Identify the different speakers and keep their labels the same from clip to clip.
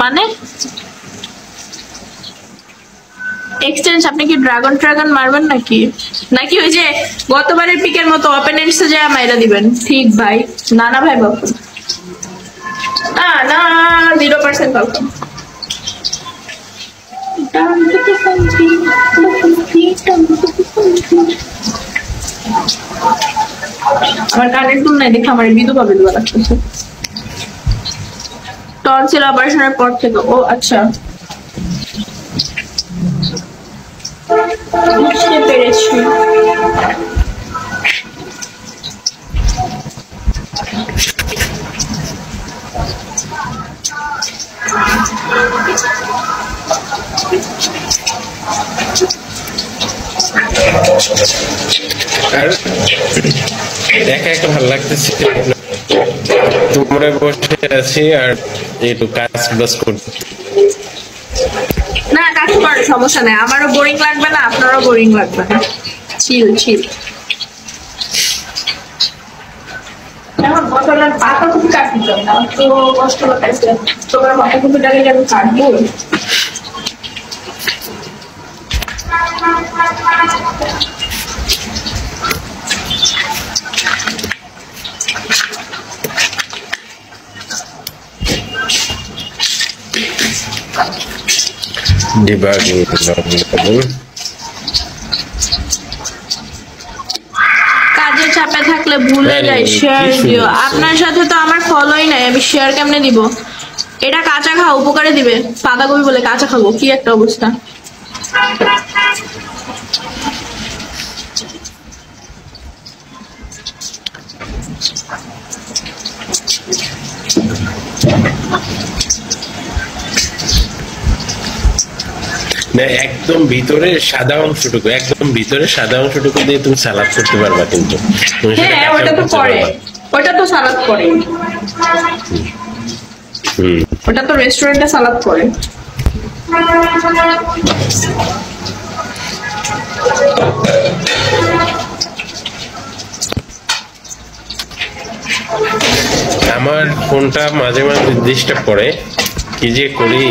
Speaker 1: মানে এক্সচেঞ্জ আপনি কি ড্রাগন মারবেন নাকি নাকি ওই যে গতবারের পিকের মতো অপোনেন্টসে যায় মাইরা দিবেন? ঠিক ভাই, না না ভাই বাবু, না না 0% বাবু। আমার কানের দুল নাই দেখে আমার বিধবা বিধবা লাগতেছে টনসিল অপারেশনের পর থেকে। ও আচ্ছা, বুঝতে পেরেছি।
Speaker 2: আর একা একা ভালো লাগতেছে, তোমরা বসে আছি আর একটু কাজ বাজ করতে।
Speaker 1: না কাজ করেন, সমস্যা নেই, আমারও বোরিং লাগবে না, আপনারও বোরিং লাগবে না। চিল চিল। এখন বছরের পাতা খুব কাটতে চাই না, তো কষ্ট লাগছে। তোমার পাতা খুব ডালে আমি কাটবো।
Speaker 2: ডিবাগিং
Speaker 1: কাজের চাপে থাকলে ভুলে যাই শেয়ার দিও। আপনার সাথে তো আমার ফলোই নাই, আমি শেয়ার কেমনে দিব? এটা কাঁচা খাও, উপকারে দিবে। পাতাকপি বলে কাঁচা খাবো, কি একটা অবস্থা।
Speaker 2: একদম ভিতরে সাদা অংশটুকু, একদম ভিতরে সাদা অংশটুকু দিয়ে তুমি সালাদ করতে পারবা, কিন্তু
Speaker 1: হ্যাঁ ওটা তো করে, ওটা তো সালাদ করে। ওটা তো রেস্টুরেন্টে সালাদ করে।
Speaker 2: আমার ফোনটা মাঝে মাঝে ডিস্টার্ব করে, কি যে করি।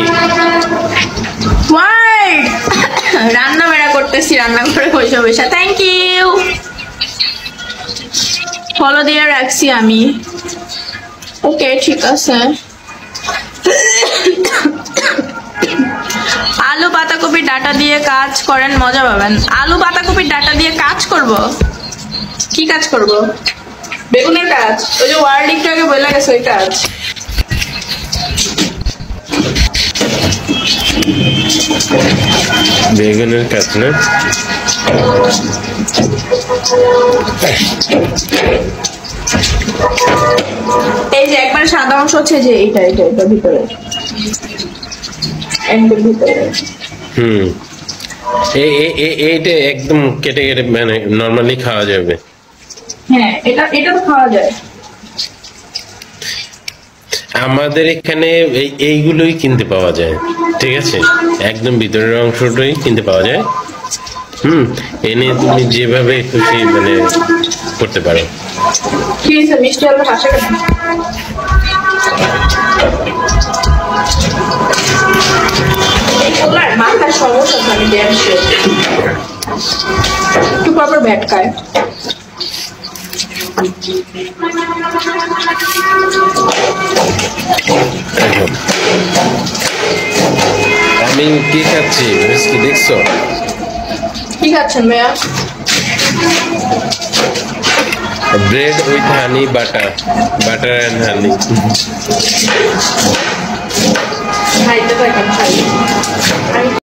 Speaker 1: রান্না বেড়া করতেছি, রান্না করে বসে বসে। থ্যাংক ইউ, ফলো দিয়ে রাখছি আমি। ওকে ঠিক আছে। আলু পাতাকপি ডাটা দিয়ে কাজ করেন, মজা পাবেন। আলু পাতাকপি ডাটা দিয়ে কাজ করব? কি কাজ করব? বেগুনের কাজ, ওই যে ওয়ার্ডিংটা আগে বলে গেছে ওই কাজ।
Speaker 2: বেগুনের কাজ না?
Speaker 1: এই যে একবার সাদা অংশ হচ্ছে যে এইটা এটা এটা ভিতরে একদম ভিতরে।
Speaker 2: এইটা একদম কেটে কেটে মানে নরমালি খাওয়া যাবে।
Speaker 1: হ্যাঁ এটা এটা তো খাওয়া যায়।
Speaker 2: আমাদের এখানে এইগুলোই কিনতে পাওয়া যায়, ঠিক আছে, একদম ভিতরের অংশটাই কিনতে পাওয়া যায়। এনে তুমি যেভাবে খুশি মানে করতে পারো।
Speaker 1: কি হয়েছে মিষ্টি আলু হাসে কেন? মাথার সমস্যা থাকে, একটু পর ব্যাট খায়।
Speaker 2: আমি কি খাচ্ছি কি দেখছো?
Speaker 1: কি খাচ্ছেন ভাইয়া?
Speaker 2: Bread with honey butter, butter and honey.
Speaker 1: খাইতে থাকেন খাই।